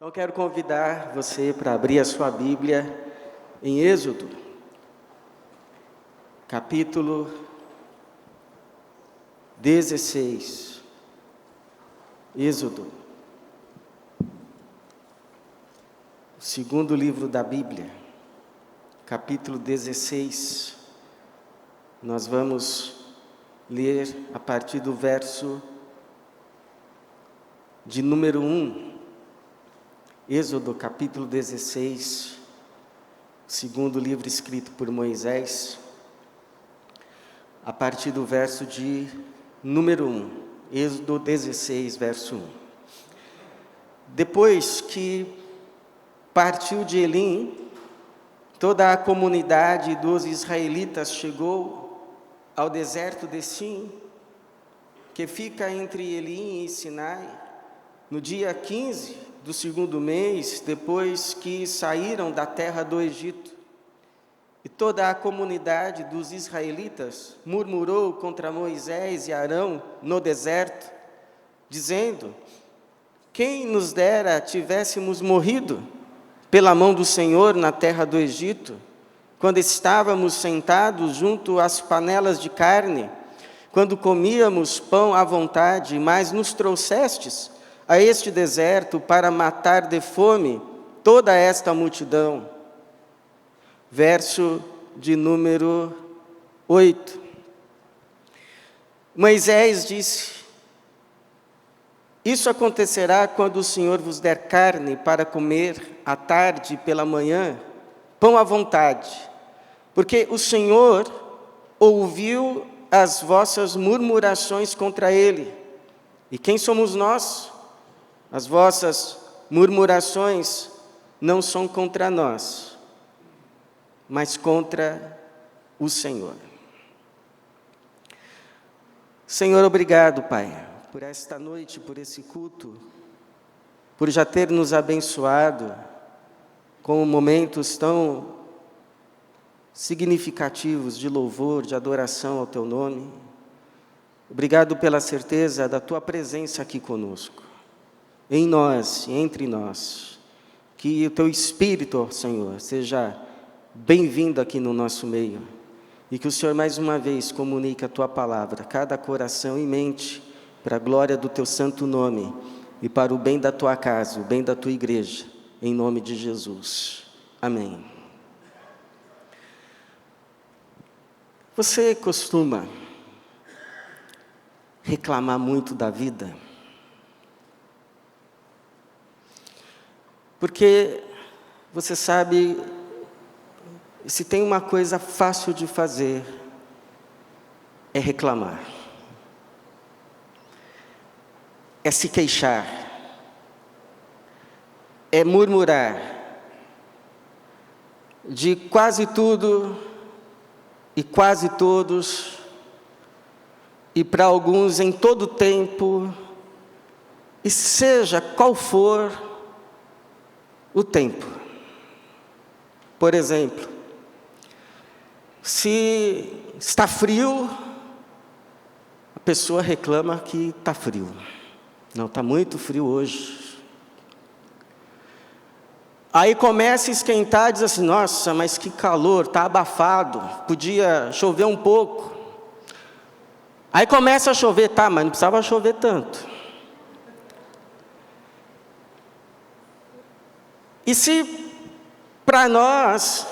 Então, quero convidar você para abrir a sua Bíblia em Êxodo, capítulo 16. Êxodo, o segundo livro da Bíblia, capítulo 16. Nós vamos ler a partir do verso de número 1. Êxodo, capítulo 16, segundo livro escrito por Moisés, a partir do verso de número 1. Êxodo 16, verso 1. Depois que partiu de Elim, toda a comunidade dos israelitas chegou ao deserto de Sim, que fica entre Elim e Sinai, no dia 15 do segundo mês, depois que saíram da terra do Egito. E toda a comunidade dos israelitas murmurou contra Moisés e Arão no deserto, dizendo: quem nos dera tivéssemos morrido pela mão do Senhor na terra do Egito, quando estávamos sentados junto às panelas de carne, quando comíamos pão à vontade, mas nos trouxestes a este deserto para matar de fome toda esta multidão. Verso de número 8. Moisés disse: isso acontecerá quando o Senhor vos der carne para comer à tarde e pela manhã, pão à vontade, porque o Senhor ouviu as vossas murmurações contra ele. E quem somos nós? As vossas murmurações não são contra nós, mas contra o Senhor. Senhor, obrigado, Pai, por esta noite, por esse culto, por já ter nos abençoado com momentos tão significativos de louvor, de adoração ao Teu nome. Obrigado pela certeza da Tua presença aqui conosco, em nós e entre nós. Que o Teu Espírito, Senhor, seja bem-vindo aqui no nosso meio, e que o Senhor mais uma vez comunique a Tua palavra a cada coração e mente, para a glória do Teu santo nome e para o bem da Tua casa, o bem da Tua igreja, em nome de Jesus. Amém. Você costuma reclamar muito da vida? Porque você sabe, se tem uma coisa fácil de fazer, é reclamar, é se queixar, é murmurar de quase tudo e quase todos, e para alguns em todo tempo, e seja qual for o tempo. Por exemplo, se está frio, a pessoa reclama que está frio. Não, está muito frio hoje. Aí começa a esquentar, diz assim: nossa, mas que calor, está abafado, podia chover um pouco. Aí começa a chover, tá, mas não precisava chover tanto. E se para nós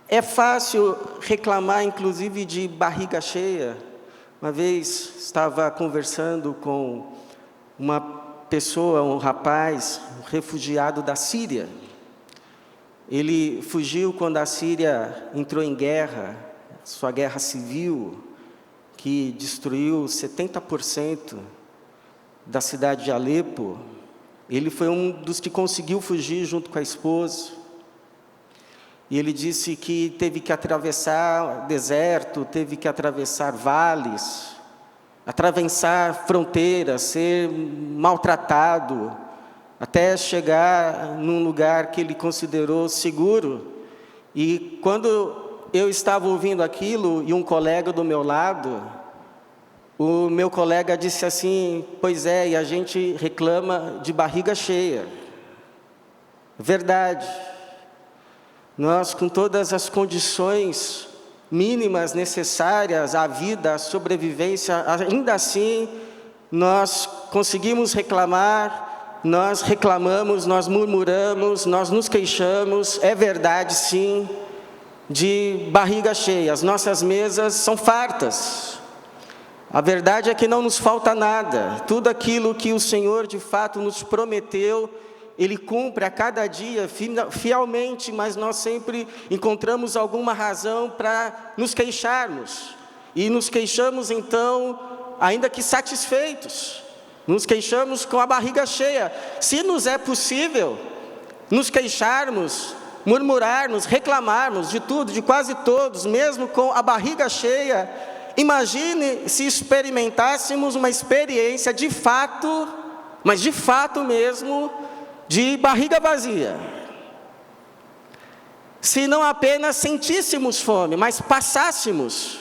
é fácil reclamar, inclusive, de barriga cheia. Uma vez estava conversando com uma pessoa, um rapaz, um refugiado da Síria. Ele fugiu quando a Síria entrou em guerra, sua guerra civil, que destruiu 70% da cidade de Alepo. Ele foi um dos que conseguiu fugir junto com a esposa. E ele disse que teve que atravessar deserto, teve que atravessar vales, atravessar fronteiras, ser maltratado, até chegar num lugar que ele considerou seguro. E quando eu estava ouvindo aquilo, e um colega do meu lado, o meu colega disse assim: pois é, e a gente reclama de barriga cheia. Verdade. Nós, com todas as condições mínimas necessárias à vida, à sobrevivência, ainda assim, nós conseguimos reclamar, nós reclamamos, nós murmuramos, nós nos queixamos, é verdade sim, de barriga cheia, as nossas mesas são fartas. A verdade é que não nos falta nada, tudo aquilo que o Senhor de fato nos prometeu, Ele cumpre a cada dia fielmente, mas nós sempre encontramos alguma razão para nos queixarmos. E nos queixamos então, ainda que satisfeitos, nos queixamos com a barriga cheia. Se nos é possível nos queixarmos, murmurarmos, reclamarmos de tudo, de quase todos, mesmo com a barriga cheia, imagine se experimentássemos uma experiência de fato, mas de fato mesmo, de barriga vazia. Se não apenas sentíssemos fome, mas passássemos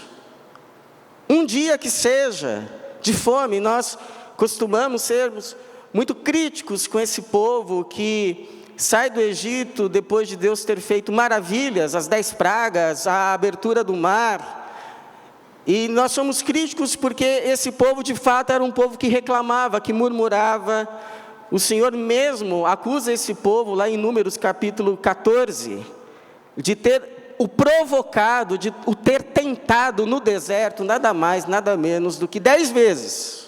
um dia que seja de fome. Nós costumamos sermos muito críticos com esse povo que sai do Egito depois de Deus ter feito maravilhas, as 10 pragas, a abertura do mar. E nós somos críticos porque esse povo de fato era um povo que reclamava, que murmurava. O Senhor mesmo acusa esse povo lá em Números capítulo 14, de ter o provocado, de o ter tentado no deserto, nada mais, nada menos do que 10 vezes.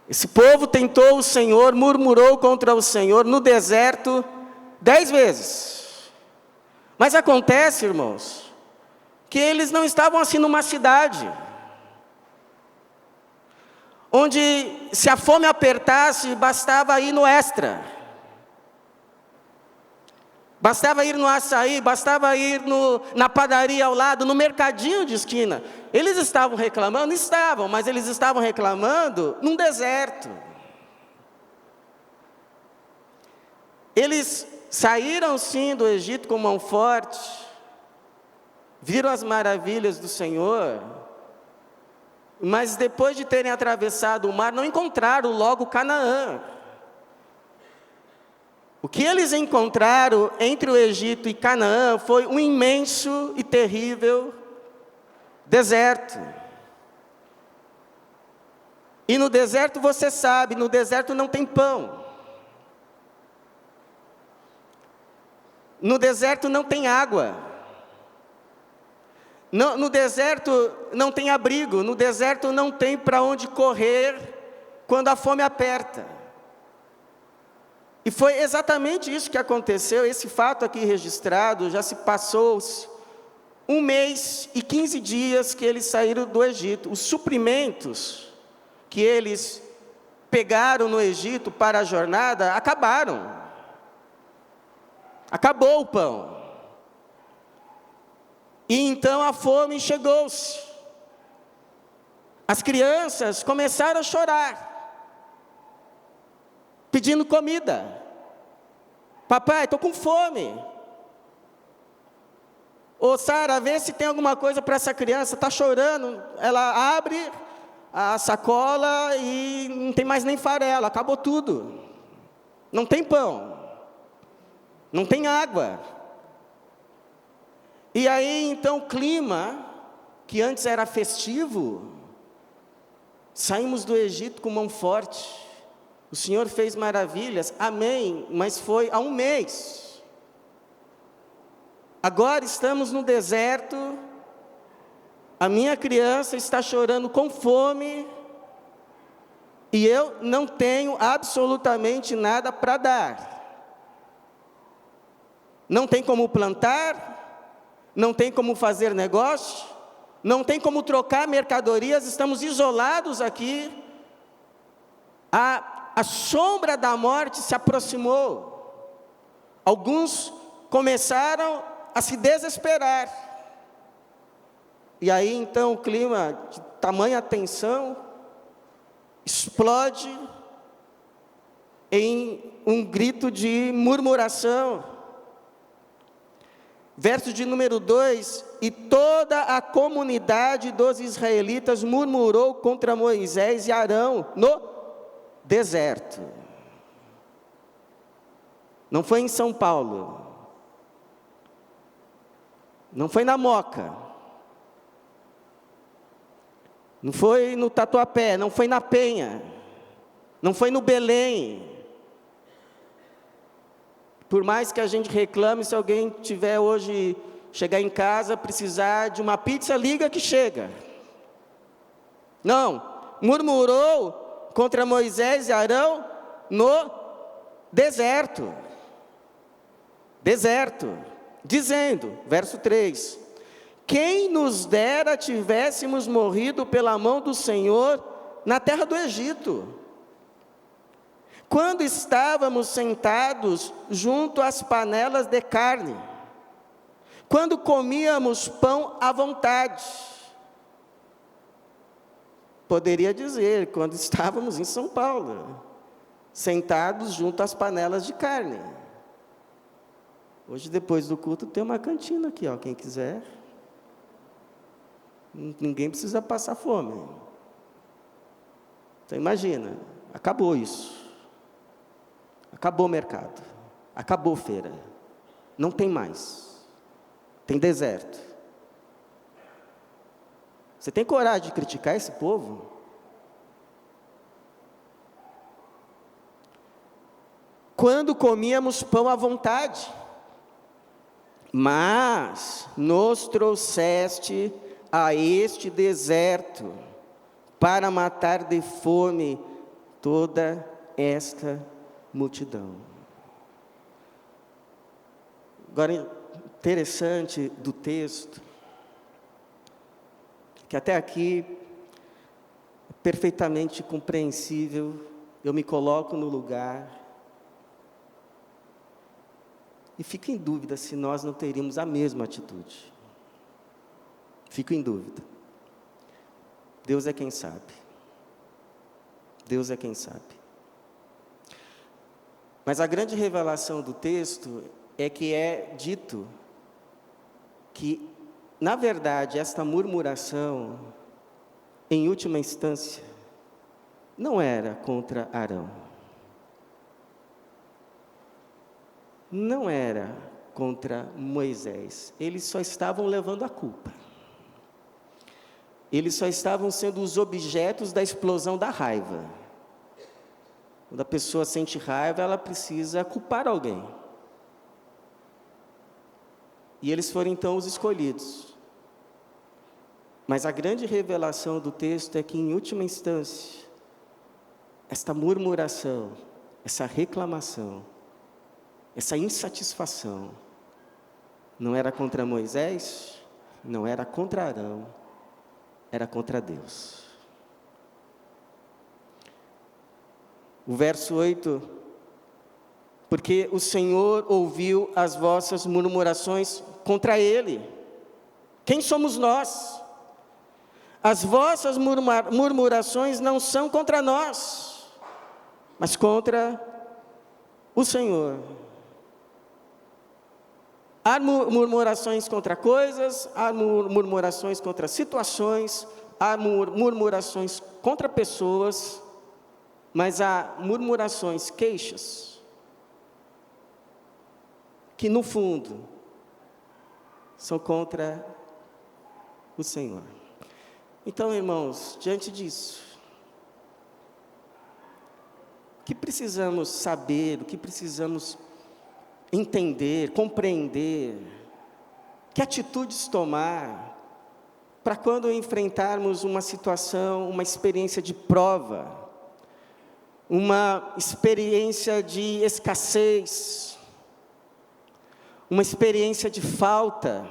Esse povo tentou o Senhor, murmurou contra o Senhor no deserto 10 vezes. Mas acontece, irmãos, que eles não estavam assim numa cidade, onde se a fome apertasse, bastava ir no Extra. Bastava ir no açaí, bastava ir na padaria ao lado, no mercadinho de esquina. Eles estavam reclamando? Estavam, mas eles estavam reclamando num deserto. Eles saíram sim do Egito com mão forte, viram as maravilhas do Senhor, mas depois de terem atravessado o mar, não encontraram logo Canaã. O que eles encontraram entre o Egito e Canaã foi um imenso e terrível deserto. E no deserto, você sabe, no deserto não tem pão. No deserto não tem água. No deserto não tem abrigo. No deserto não tem para onde correr quando a fome aperta. E foi exatamente isso que aconteceu. Esse fato aqui registrado, já se passou 1 mês e 15 dias que eles saíram do Egito. Os suprimentos que eles pegaram no Egito para a jornada acabaram. Acabou o pão. E então a fome chegou-se. As crianças começaram a chorar, pedindo comida. Papai, estou com fome. Ô Sara, vê se tem alguma coisa para essa criança, está chorando. Ela abre a sacola e não tem mais nem farelo, acabou tudo. Não tem pão, não tem água. E aí então o clima, que antes era festivo, saímos do Egito com mão forte. O Senhor fez maravilhas, amém, mas foi há 1 mês. Agora estamos no deserto, a minha criança está chorando com fome, e eu não tenho absolutamente nada para dar. Não tem como plantar, não tem como fazer negócio, não tem como trocar mercadorias, estamos isolados aqui. A sombra da morte se aproximou. Alguns começaram a se desesperar. E aí então o clima de tamanha tensão explode em um grito de murmuração. Verso de número 2: e toda a comunidade dos israelitas murmurou contra Moisés e Arão no deserto. não foi em São Paulo, não foi na Moca, não foi no Tatuapé, não foi na Penha, não foi no Belém. Por mais que a gente reclame, se alguém tiver hoje, chegar em casa, precisar de uma pizza, liga que chega. Não, murmurou contra Moisés e Arão no deserto. Deserto, dizendo, verso 3, quem nos dera tivéssemos morrido pela mão do Senhor na terra do Egito, quando estávamos sentados junto às panelas de carne, quando comíamos pão à vontade. Poderia dizer, quando estávamos em São Paulo, sentados junto às panelas de carne. Hoje, depois do culto, tem uma cantina aqui, ó, quem quiser. Ninguém precisa passar fome. Então, imagina, acabou isso. Acabou o mercado, acabou a feira, não tem mais, tem deserto. Você tem coragem de criticar esse povo? Quando comíamos pão à vontade, mas nos trouxeste a este deserto, para matar de fome toda esta multidão. Agora, interessante do texto, que até aqui, perfeitamente compreensível, eu me coloco no lugar, e fico em dúvida se nós não teríamos a mesma atitude. Fico em dúvida. Deus é quem sabe. Deus é quem sabe. Mas a grande revelação do texto é que é dito que, na verdade, esta murmuração, em última instância, não era contra Arão. Não era contra Moisés. Eles só estavam levando a culpa. Eles só estavam sendo os objetos da explosão da raiva. Quando a pessoa sente raiva, ela precisa culpar alguém. E eles foram então os escolhidos. Mas a grande revelação do texto é que, em última instância, esta murmuração, essa reclamação, essa insatisfação, não era contra Moisés, não era contra Arão, era contra Deus. O verso 8, porque o Senhor ouviu as vossas murmurações contra Ele. Quem somos nós? As vossas murmurações não são contra nós, mas contra o Senhor. Há murmurações contra coisas, há murmurações contra situações, há murmurações contra pessoas, mas há murmurações, queixas, que no fundo são contra o Senhor. Então, irmãos, diante disso, o que precisamos saber, o que precisamos entender, compreender, que atitudes tomar, para quando enfrentarmos uma situação, uma experiência de prova, uma experiência de escassez, uma experiência de falta,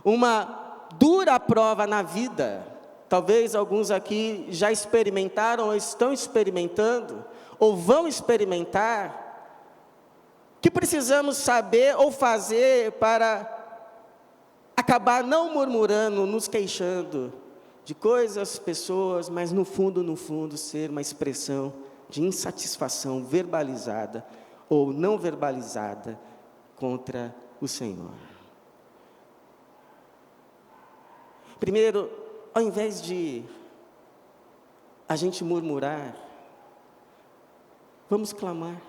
uma dura prova na vida. Talvez alguns aqui já experimentaram, ou estão experimentando, ou vão experimentar. O que precisamos saber ou fazer para acabar não murmurando, nos queixando de coisas, pessoas, mas no fundo, ser uma expressão de insatisfação verbalizada ou não verbalizada contra o Senhor. Primeiro, ao invés de a gente murmurar, vamos clamar.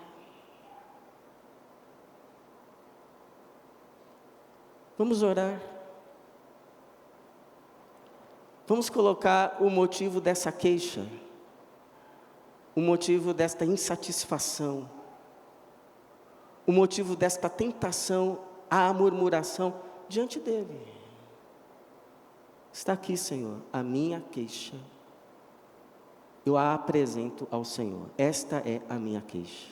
Vamos orar. Vamos colocar o motivo dessa queixa, o motivo desta insatisfação, o motivo desta tentação à murmuração diante dele. Está aqui, Senhor, a minha queixa. Eu a apresento ao Senhor. Esta é a minha queixa.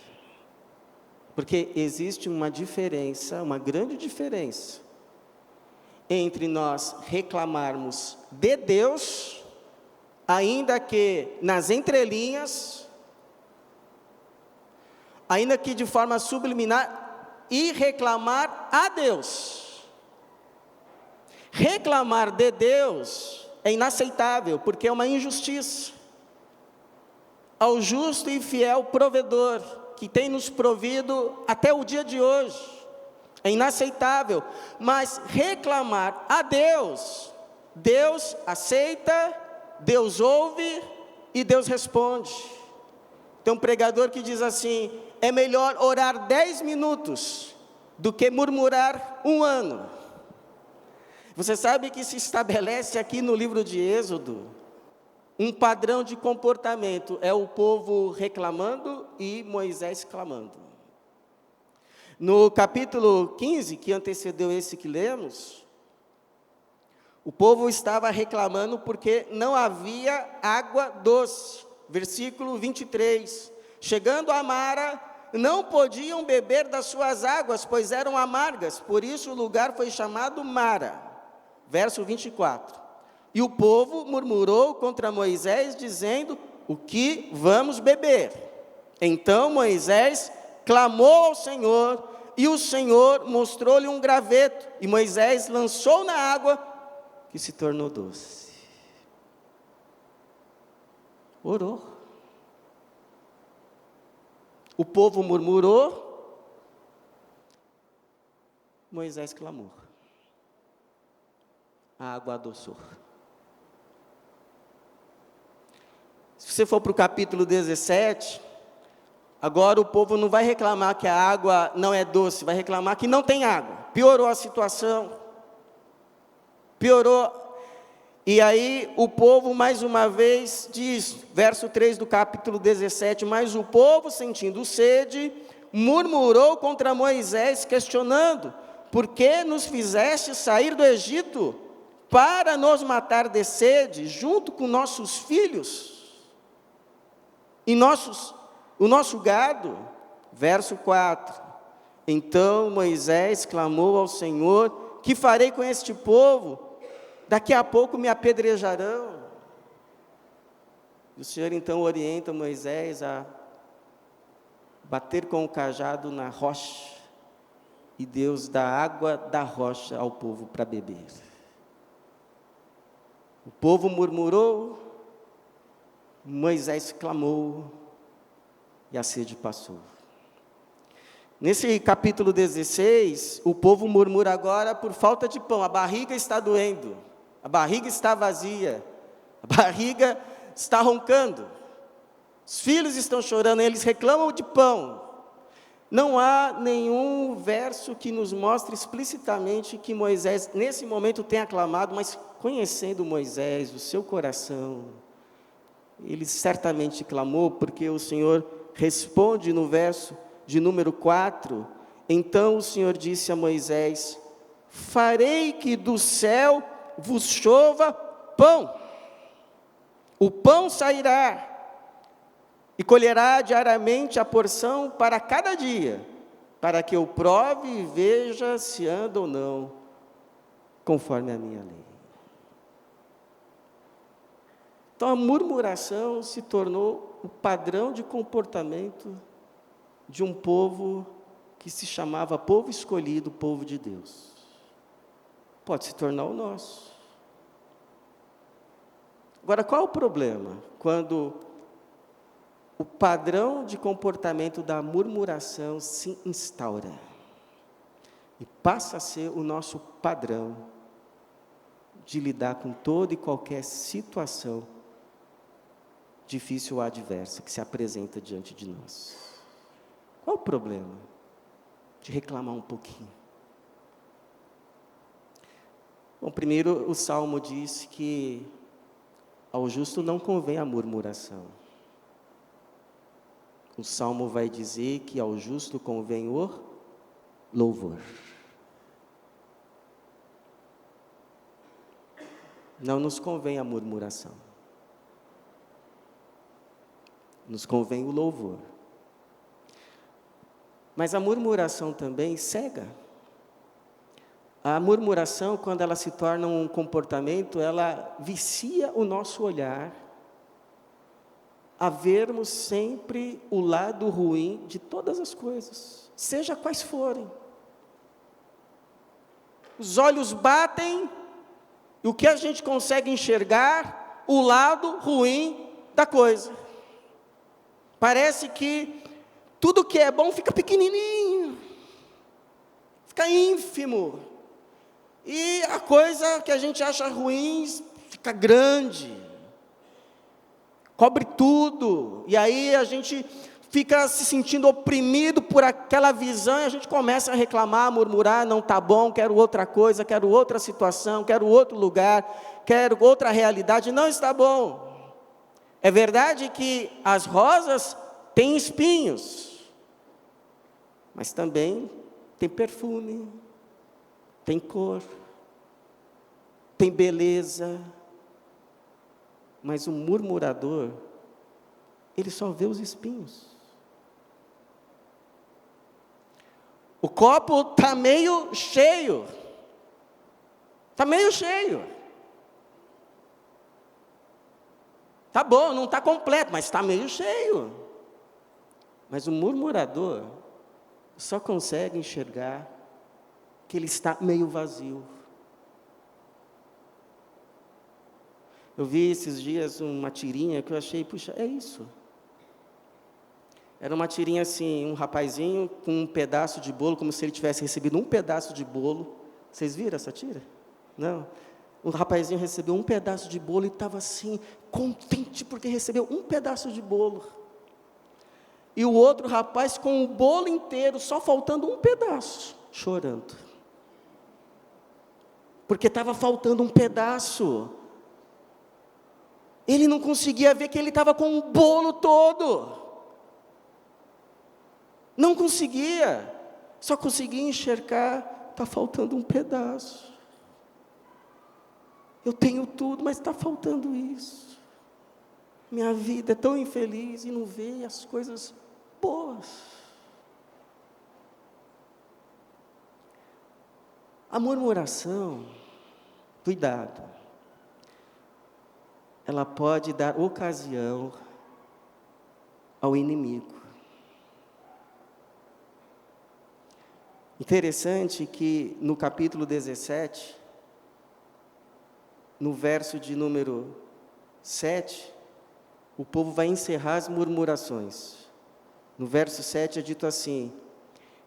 Porque existe uma diferença, uma grande diferença, entre nós reclamarmos de Deus, ainda que nas entrelinhas, ainda que de forma subliminar, e reclamar a Deus. Reclamar de Deus é inaceitável, porque é uma injustiça ao justo e fiel provedor, que tem nos provido até o dia de hoje. É inaceitável, mas reclamar a Deus, Deus aceita, Deus ouve e Deus responde. Tem um pregador que diz assim: é melhor orar 10 minutos do que murmurar 1 ano. Você sabe que se estabelece aqui no livro de Êxodo um padrão de comportamento, é o povo reclamando e Moisés clamando. No capítulo 15, que antecedeu esse que lemos, o povo estava reclamando porque não havia água doce. Versículo 23. Chegando a Mara, não podiam beber das suas águas, pois eram amargas, por isso o lugar foi chamado Mara. Verso 24. E o povo murmurou contra Moisés, dizendo: o que vamos beber? Então Moisés clamou ao Senhor, e o Senhor mostrou-lhe um graveto, e Moisés lançou na água, que se tornou doce. Orou. O povo murmurou, Moisés clamou. A água adoçou. Se você for para o capítulo 17, agora o povo não vai reclamar que a água não é doce, vai reclamar que não tem água. Piorou a situação. Piorou. E aí o povo mais uma vez diz, verso 3 do capítulo 17, mas o povo, sentindo sede, murmurou contra Moisés, questionando: por que nos fizeste sair do Egito para nos matar de sede, junto com nossos filhos e o nosso gado? Verso 4, então Moisés clamou ao Senhor: que farei com este povo? Daqui a pouco me apedrejarão. E o Senhor então orienta Moisés a bater com o cajado na rocha, e Deus dá água da rocha ao povo para beber. O povo murmurou, Moisés clamou, e a sede passou. Nesse capítulo 16, o povo murmura agora por falta de pão. A barriga está doendo, a barriga está vazia, a barriga está roncando, os filhos estão chorando, eles reclamam de pão. Não há nenhum verso que nos mostre explicitamente que Moisés, nesse momento, tenha clamado, mas conhecendo Moisés, o seu coração, ele certamente clamou, porque o Senhor responde no verso de número 4, então o Senhor disse a Moisés: farei que do céu vos chova pão, o pão sairá, e colherá diariamente a porção para cada dia, para que eu prove e veja se anda ou não, conforme a minha lei. Então a murmuração se tornou o padrão de comportamento de um povo que se chamava povo escolhido, povo de Deus. Pode se tornar o nosso. Agora, qual é o problema? Quando o padrão de comportamento da murmuração se instaura e passa a ser o nosso padrão de lidar com toda e qualquer situação difícil ou adversa que se apresenta diante de nós. Qual o problema de reclamar um pouquinho? Bom, primeiro o Salmo diz que ao justo não convém a murmuração. O Salmo vai dizer que ao justo convém o louvor. Não nos convém a murmuração. Nos convém o louvor. Mas a murmuração também cega. A murmuração, quando ela se torna um comportamento, ela vicia o nosso olhar a vermos sempre o lado ruim de todas as coisas, seja quais forem. Os olhos batem, e o que a gente consegue enxergar? O lado ruim da coisa. Parece que tudo que é bom fica pequenininho, fica ínfimo. E a coisa que a gente acha ruim fica grande, cobre tudo. E aí a gente fica se sentindo oprimido por aquela visão e a gente começa a reclamar, a murmurar, não está bom, quero outra coisa, quero outra situação, quero outro lugar, quero outra realidade, não está bom. É verdade que as rosas têm espinhos, mas também tem perfume, tem cor, tem beleza. Mas o murmurador, ele só vê os espinhos. O copo está meio cheio. Está meio cheio. Tá bom, não está completo, mas está meio cheio. Mas o murmurador só consegue enxergar que ele está meio vazio. Eu vi esses dias uma tirinha que eu achei, puxa, é isso. Era uma tirinha assim, um rapazinho com um pedaço de bolo, como se ele tivesse recebido um pedaço de bolo. Vocês viram essa tira? Não. O rapazinho recebeu um pedaço de bolo e estava assim, contente porque recebeu um pedaço de bolo. E o outro rapaz com o bolo inteiro, só faltando um pedaço, chorando. Porque estava faltando um pedaço. Ele não conseguia ver que ele estava com o bolo todo. Não conseguia. Só conseguia enxergar, está faltando um pedaço. Eu tenho tudo, mas está faltando isso. Minha vida é tão infeliz e não vê as coisas boas. A murmuração, cuidado, ela pode dar ocasião ao inimigo. Interessante que no capítulo 17, no verso de número 7, o povo vai encerrar as murmurações. No verso 7 é dito assim: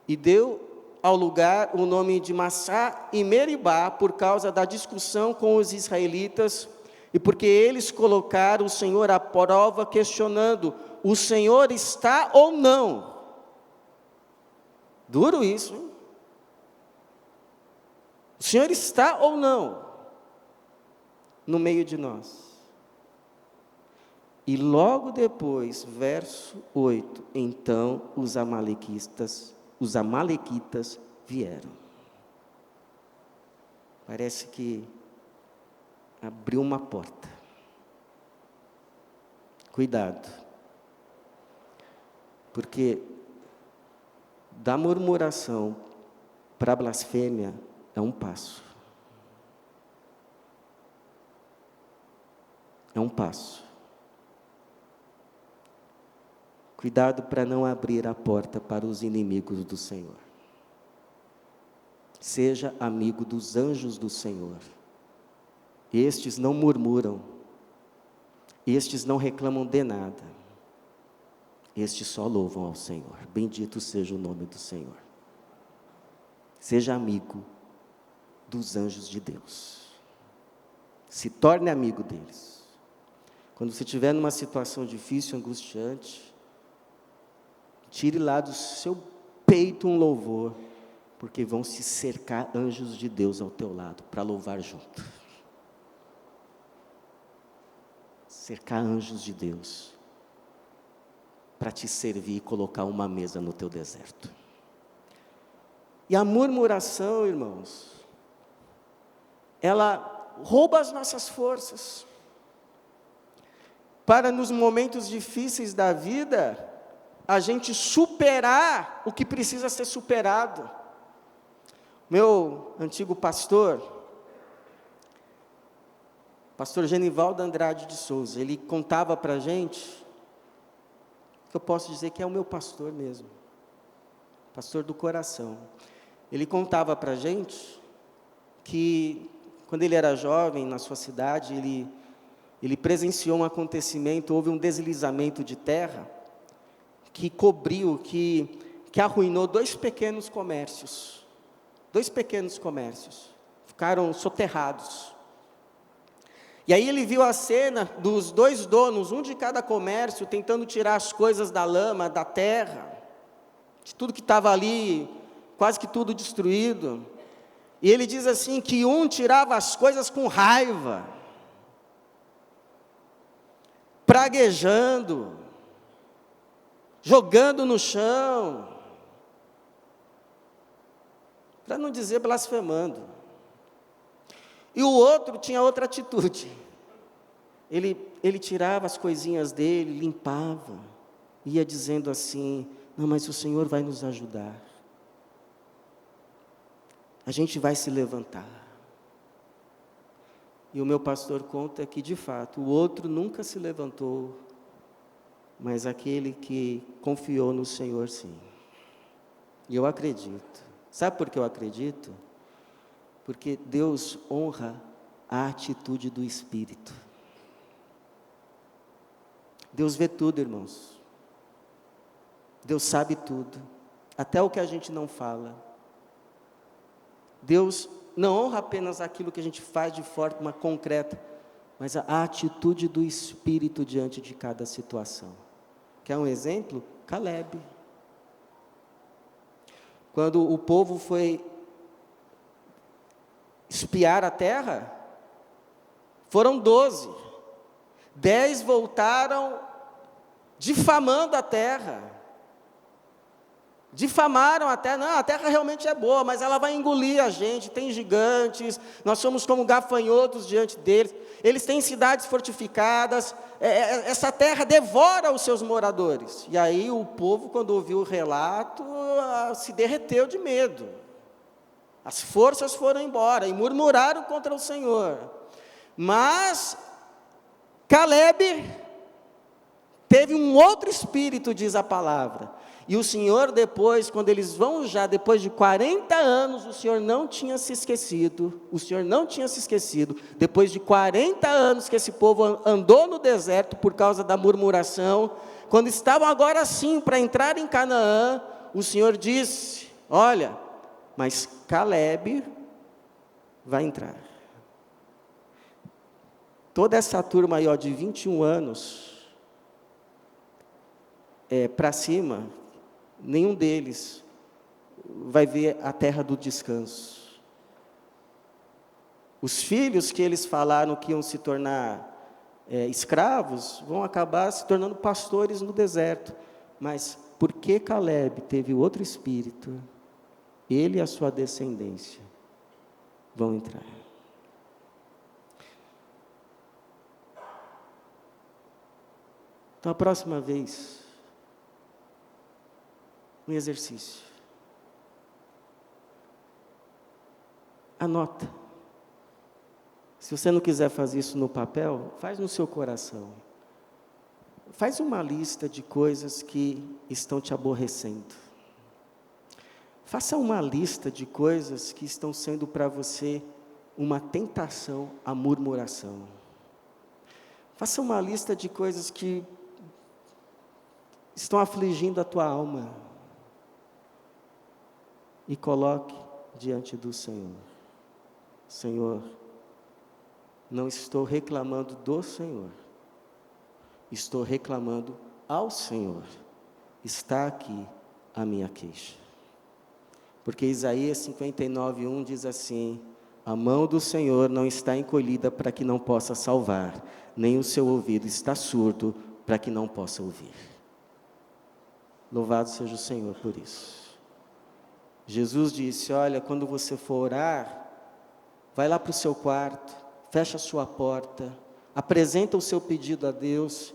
e deu ao lugar o nome de Massá e Meribá, por causa da discussão com os israelitas, e porque eles colocaram o Senhor à prova, questionando: o Senhor está ou não? Duro isso, hein? O Senhor está ou não no meio de nós? E logo depois, verso 8, então os amalequitas vieram. Parece que abriu uma porta. Cuidado, porque da murmuração para a blasfêmia é um passo. É um passo. Cuidado para não abrir a porta para os inimigos do Senhor. Seja amigo dos anjos do Senhor. Estes não murmuram. Estes não reclamam de nada. Estes só louvam ao Senhor. Bendito seja o nome do Senhor. Seja amigo dos anjos de Deus. Se torne amigo deles. Quando você estiver numa situação difícil, angustiante, tire lá do seu peito um louvor Porque vão se cercar anjos de Deus ao teu lado, para louvar junto. Cercar anjos de Deus, para te servir e colocar uma mesa no teu deserto. E a murmuração, irmãos, ela rouba as nossas forças. Para nos momentos difíceis da vida, a gente superar o que precisa ser superado. Meu antigo pastor Genivaldo Andrade de Souza, ele contava para a gente, que eu posso dizer que é o meu pastor mesmo, pastor do coração. Ele contava para a gente que, quando ele era jovem, na sua cidade, ele presenciou um acontecimento, houve um deslizamento de terra, que cobriu, que arruinou dois pequenos comércios, ficaram soterrados. E aí ele viu a cena dos dois donos, um de cada comércio, tentando tirar as coisas da lama, da terra, de tudo que estava ali, quase que tudo destruído. E ele diz assim, que um tirava as coisas com raiva, praguejando, jogando no chão, para não dizer blasfemando. E o outro tinha outra atitude. Ele tirava as coisinhas dele, limpava, ia dizendo assim, não, mas o Senhor vai nos ajudar. A gente vai se levantar. E o meu pastor conta que, de fato, o outro nunca se levantou, mas aquele que confiou no Senhor, sim. E eu acredito. Sabe por que eu acredito? Porque Deus honra a atitude do Espírito. Deus vê tudo, irmãos. Deus sabe tudo, até o que a gente não fala. Deus não honra apenas aquilo que a gente faz de forma concreta, mas a atitude do Espírito diante de cada situação. Quer um exemplo? Caleb. Quando o povo foi espiar a terra, foram 12. 10 voltaram difamando a terra. Difamaram a terra. Não, a terra realmente é boa, mas ela vai engolir a gente. Tem gigantes, nós somos como gafanhotos diante deles. Eles têm cidades fortificadas. Essa terra devora os seus moradores. E aí o povo, quando ouviu o relato, se derreteu de medo. As forças foram embora e murmuraram contra o Senhor. Mas Caleb teve um outro espírito, diz a palavra. E o Senhor depois, quando eles vão já, depois de 40 anos, o Senhor não tinha se esquecido. Depois de 40 anos que esse povo andou no deserto por causa da murmuração, quando estavam agora sim para entrar em Canaã, o Senhor disse, olha, mas Caleb vai entrar. Toda essa turma aí, de 21 anos para cima, nenhum deles vai ver a terra do descanso. Os filhos que eles falaram que iam se tornar escravos, vão acabar se tornando pastores no deserto. Mas porque Caleb teve outro espírito, ele e a sua descendência vão entrar. Então, a próxima vez, um exercício. Anota. Se você não quiser fazer isso no papel, faz no seu coração. Faz uma lista de coisas que estão te aborrecendo. Faça uma lista de coisas que estão sendo para você uma tentação à murmuração. Faça uma lista de coisas que estão afligindo a tua alma. E coloque diante do Senhor. Senhor, não estou reclamando do Senhor. Estou reclamando ao Senhor. Está aqui a minha queixa. Porque Isaías 59:1 diz assim: a mão do Senhor não está encolhida para que não possa salvar, nem o seu ouvido está surdo para que não possa ouvir. Louvado seja o Senhor por isso. Jesus disse: olha, quando você for orar, vai lá para o seu quarto, fecha a sua porta, apresenta o seu pedido a Deus,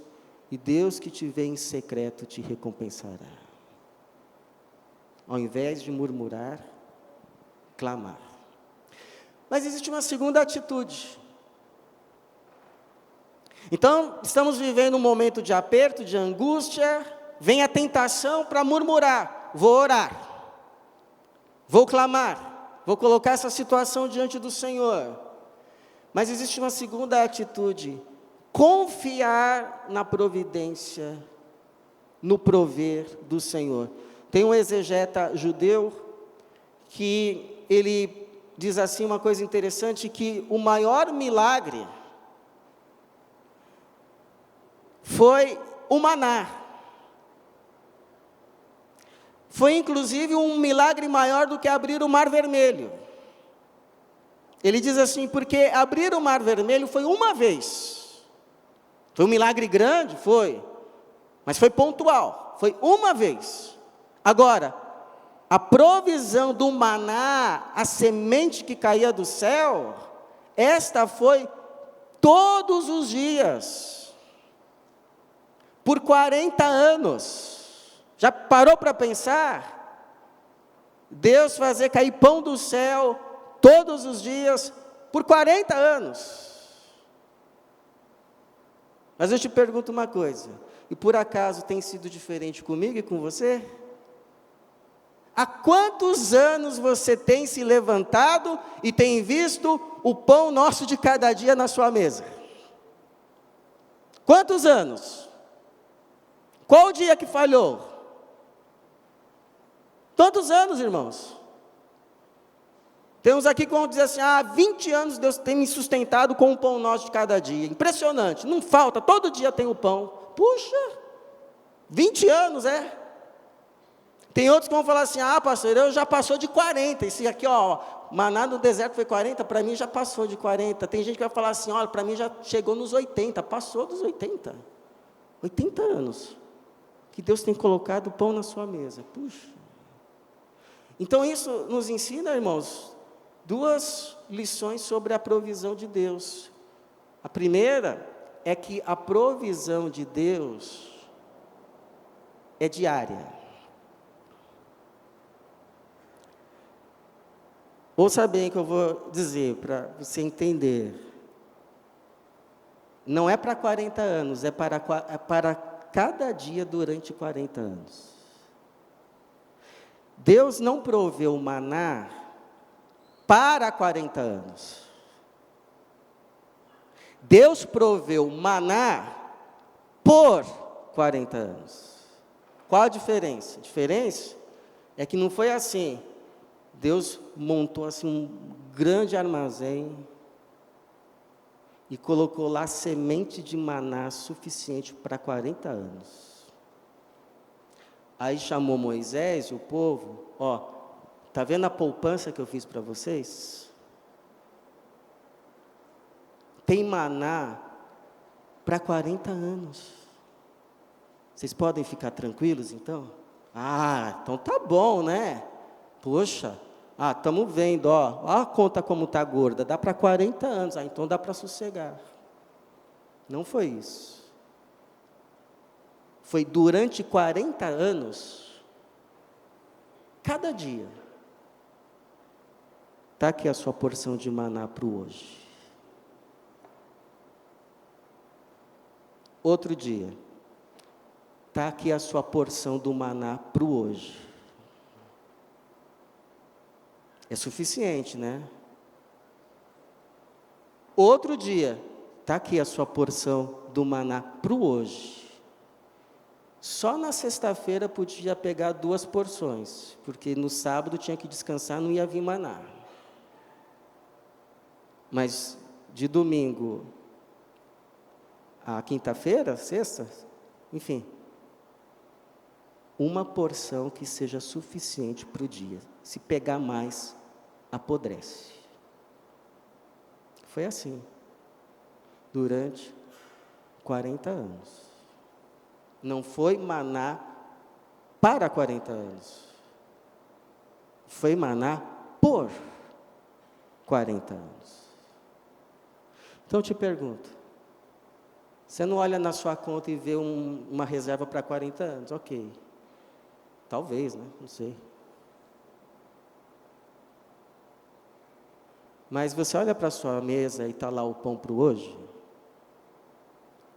e Deus que te vê em secreto te recompensará. Ao invés de murmurar, clamar. Mas existe uma segunda atitude. Então, estamos vivendo um momento de aperto, de angústia, vem a tentação para murmurar: vou orar, vou clamar, vou colocar essa situação diante do Senhor. Mas existe uma segunda atitude: confiar na providência, no prover do Senhor. Tem um exegeta judeu que ele diz assim uma coisa interessante, que o maior milagre foi o maná. Foi inclusive um milagre maior do que abrir o Mar Vermelho. Ele diz assim, porque abrir o Mar Vermelho foi uma vez. Foi um milagre grande? Foi. Mas foi pontual, foi uma vez. Agora, a provisão do maná, a semente que caía do céu, esta foi todos os dias, por 40 anos. Já parou para pensar? Deus fazer cair pão do céu todos os dias, por 40 anos. Mas eu te pergunto uma coisa, e por acaso tem sido diferente comigo e com você? Há quantos anos você tem se levantado e tem visto o pão nosso de cada dia na sua mesa? Quantos anos? Qual o dia que falhou? Quantos anos, irmãos? Temos aqui como dizer assim, há 20 anos Deus tem me sustentado com o pão nosso de cada dia. Impressionante, não falta, todo dia tem o pão. Puxa, 20 anos, é? Tem outros que vão falar assim, pastor, eu já passou de 40, esse aqui, maná no deserto foi 40, para mim já passou de 40. Tem gente que vai falar assim, olha, para mim já chegou nos 80, passou dos 80. 80 anos, que Deus tem colocado o pão na sua mesa. Puxa. Então isso nos ensina, irmãos, duas lições sobre a provisão de Deus. A primeira é que a provisão de Deus é diária. Ouça bem o que eu vou dizer, para você entender. Não é para 40 anos, é para cada dia durante 40 anos. Deus não proveu maná para 40 anos. Deus proveu maná por 40 anos. Qual a diferença? A diferença é que não foi assim. Deus montou assim um grande armazém e colocou lá semente de maná suficiente para 40 anos. Aí chamou Moisés e o povo, tá vendo a poupança que eu fiz para vocês? Tem maná para 40 anos. Vocês podem ficar tranquilos então? Então tá bom, né? Poxa, estamos vendo, a conta como está gorda, dá para 40 anos, então dá para sossegar. Não foi isso. Foi durante 40 anos, cada dia. Está aqui a sua porção de maná para o hoje. Outro dia, está aqui a sua porção do maná para o hoje. É suficiente, né? Outro dia, está aqui a sua porção do maná para o hoje. Só na sexta-feira podia pegar 2 porções, porque no sábado tinha que descansar, não ia vir maná. Mas de domingo a quinta-feira, sexta, enfim, uma porção que seja suficiente para o dia. Se pegar mais, apodrece. Foi assim, durante 40 anos. Não foi maná para 40 anos. Foi maná por 40 anos. Então eu te pergunto, você não olha na sua conta e vê uma reserva para 40 anos? Ok. Talvez, né? Não sei. Mas você olha para a sua mesa e está lá o pão para o hoje?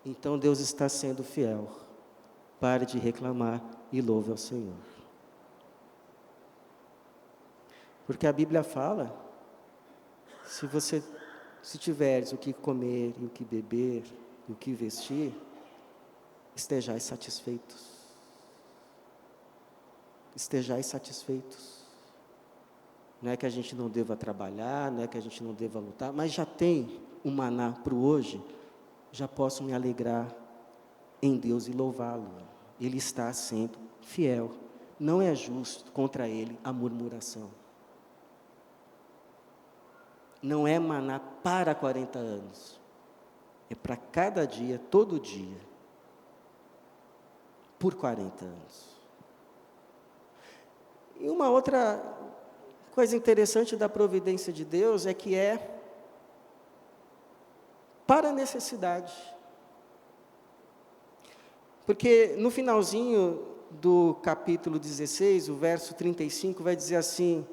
Então Deus está sendo fiel. Pare de reclamar e louve ao Senhor. Porque a Bíblia fala, se tiveres o que comer e o que beber e o que vestir, estejais satisfeitos. Estejais satisfeitos. Não é que a gente não deva trabalhar, não é que a gente não deva lutar, mas já tem um maná para o hoje, já posso me alegrar em Deus e louvá-lo. Ele está sendo fiel. Não é justo contra ele a murmuração. Não é maná para 40 anos. É para cada dia, todo dia. Por 40 anos. E uma outra coisa interessante da providência de Deus é que é para a necessidade. Porque no finalzinho do capítulo 16, o verso 35, vai dizer assim: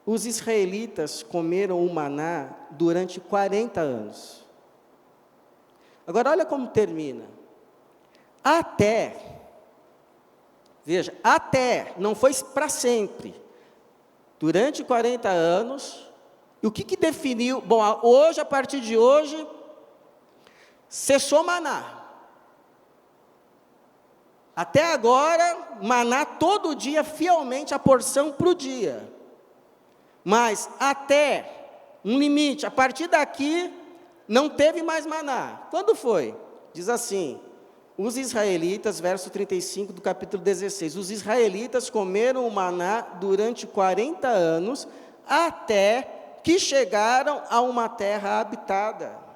os israelitas comeram o maná durante 40 anos. Agora olha como termina. Veja, não foi para sempre. Durante 40 anos, e o que definiu? Bom, hoje, a partir de hoje, cessou maná. Até agora, maná todo dia, fielmente a porção para o dia. Mas até um limite, a partir daqui, não teve mais maná. Quando foi? Diz assim, os israelitas, verso 35 do capítulo 16, os israelitas comeram o maná durante 40 anos, até que chegaram a uma terra habitada.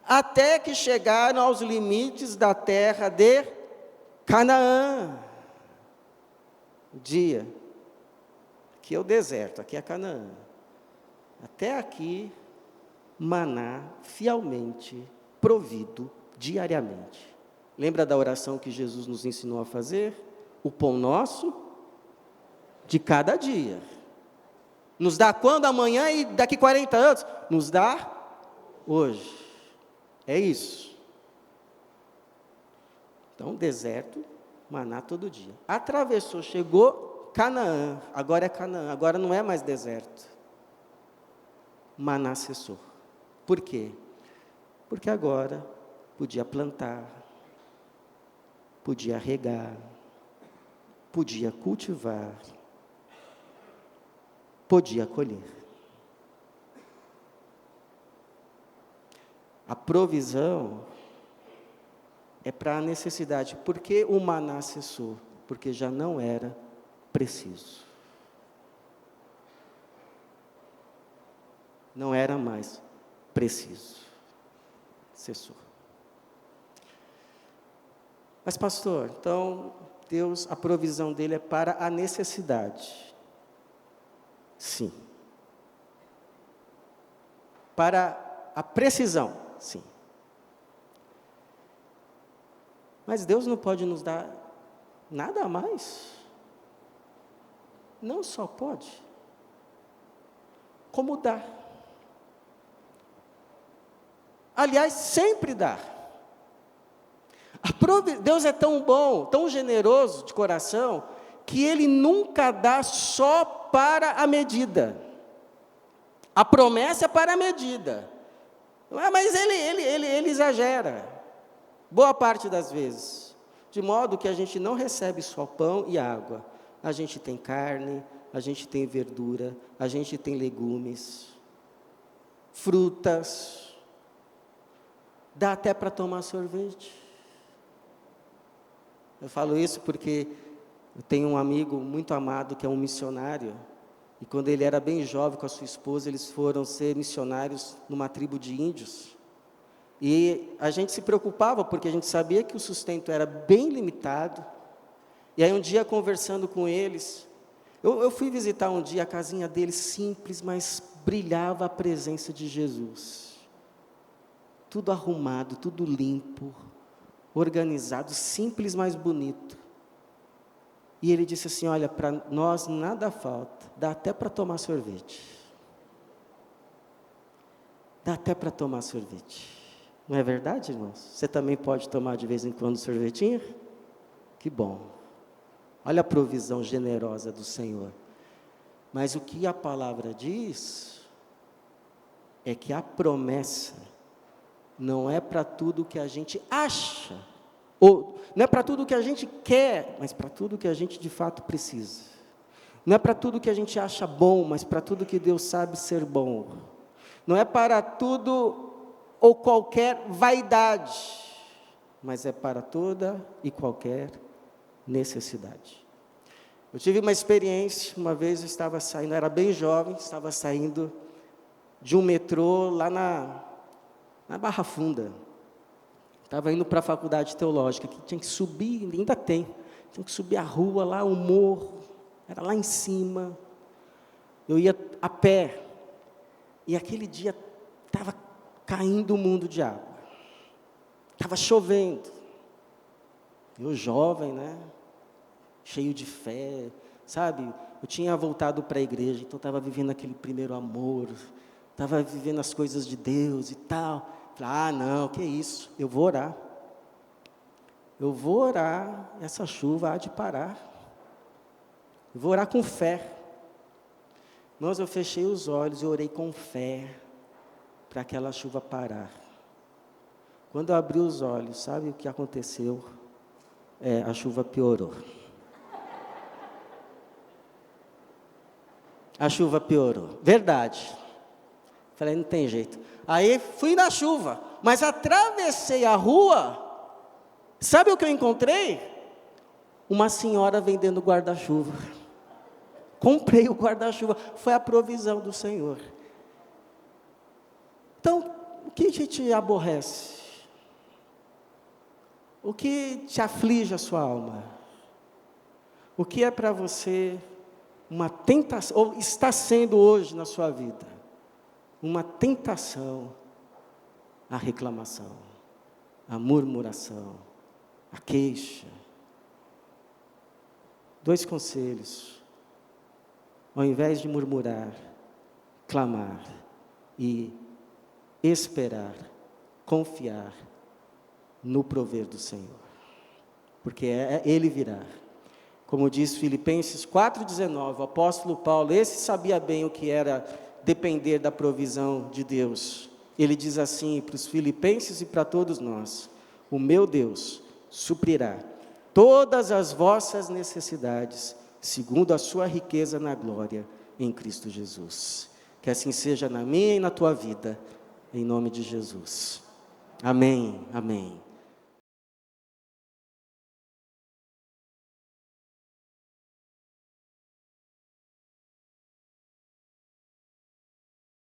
Até que chegaram aos limites da terra de Canaã. Aqui é o deserto, aqui é Canaã. Até aqui, maná fielmente provido diariamente. Lembra da oração que Jesus nos ensinou a fazer? O pão nosso de cada dia. Nos dá quando? Amanhã e daqui 40 anos? Nos dá hoje. É isso. Então, deserto, maná todo dia. Atravessou, chegou Canaã. Agora é Canaã, agora não é mais deserto. Maná cessou. Por quê? Porque agora podia plantar, podia regar, podia cultivar, podia colher. A provisão é para a necessidade. Por que o maná cessou? Porque já não era preciso. Não era mais preciso. Cessou. Mas pastor, então Deus, a provisão dele é para a necessidade. Sim. Para a precisão. Sim. Mas Deus não pode nos dar nada a mais. Não só pode, como dá. Aliás, sempre dá. Deus é tão bom, tão generoso de coração, que Ele nunca dá só para a medida. A promessa é para a medida. Mas ele exagera, boa parte das vezes, de modo que a gente não recebe só pão e água, a gente tem carne, a gente tem verdura, a gente tem legumes, frutas, dá até para tomar sorvete. Eu falo isso porque eu tenho um amigo muito amado que é um missionário, e quando ele era bem jovem com a sua esposa, eles foram ser missionários numa tribo de índios. E a gente se preocupava porque a gente sabia que o sustento era bem limitado. E aí um dia conversando com eles, eu fui visitar um dia a casinha deles simples, mas brilhava a presença de Jesus. Tudo arrumado, tudo limpo, organizado, simples, mas bonito. E ele disse assim, olha, para nós nada falta, dá até para tomar sorvete. Dá até para tomar sorvete. Não é verdade, irmãos? Você também pode tomar de vez em quando sorvetinho? Que bom. Olha a provisão generosa do Senhor. Mas o que a palavra diz é que a promessa não é para tudo que a gente acha, ou não é para tudo que a gente quer, mas para tudo que a gente de fato precisa. Não é para tudo que a gente acha bom, mas para tudo que Deus sabe ser bom. Não é para tudo ou qualquer vaidade, mas é para toda e qualquer necessidade. Eu tive uma experiência, uma vez eu estava saindo, era bem jovem, estava saindo de um metrô lá na Barra Funda. Estava indo para a faculdade teológica, que tinha que subir, ainda tem, tinha que subir a rua lá, o morro, era lá em cima. Eu ia a pé, e aquele dia estava caindo um mundo de água, estava chovendo. Eu jovem, né? Cheio de fé, sabe? Eu tinha voltado para a igreja, então estava vivendo aquele primeiro amor, estava vivendo as coisas de Deus e tal. Falei, não, que isso, eu vou orar. Eu vou orar, essa chuva há de parar. Eu vou orar com fé. Irmãos, eu fechei os olhos e orei com fé para aquela chuva parar. Quando eu abri os olhos, sabe o que aconteceu? A chuva piorou. A chuva piorou, verdade. Falei, não tem jeito. Aí fui na chuva, mas atravessei a rua, sabe o que eu encontrei? Uma senhora vendendo guarda-chuva. Comprei o guarda-chuva, foi a provisão do Senhor. Então, o que te aborrece? O que te aflige a sua alma? O que é para você uma tentação, ou está sendo hoje na sua vida, uma tentação, a reclamação, a murmuração, a queixa? 2 conselhos. Ao invés de murmurar, clamar e esperar, confiar no prover do Senhor, porque Ele virá. Como diz Filipenses 4,19, o apóstolo Paulo, esse sabia bem o que era depender da provisão de Deus. Ele diz assim para os filipenses e para todos nós: o meu Deus suprirá todas as vossas necessidades, segundo a sua riqueza na glória em Cristo Jesus. Que assim seja na minha e na tua vida, em nome de Jesus. Amém, amém.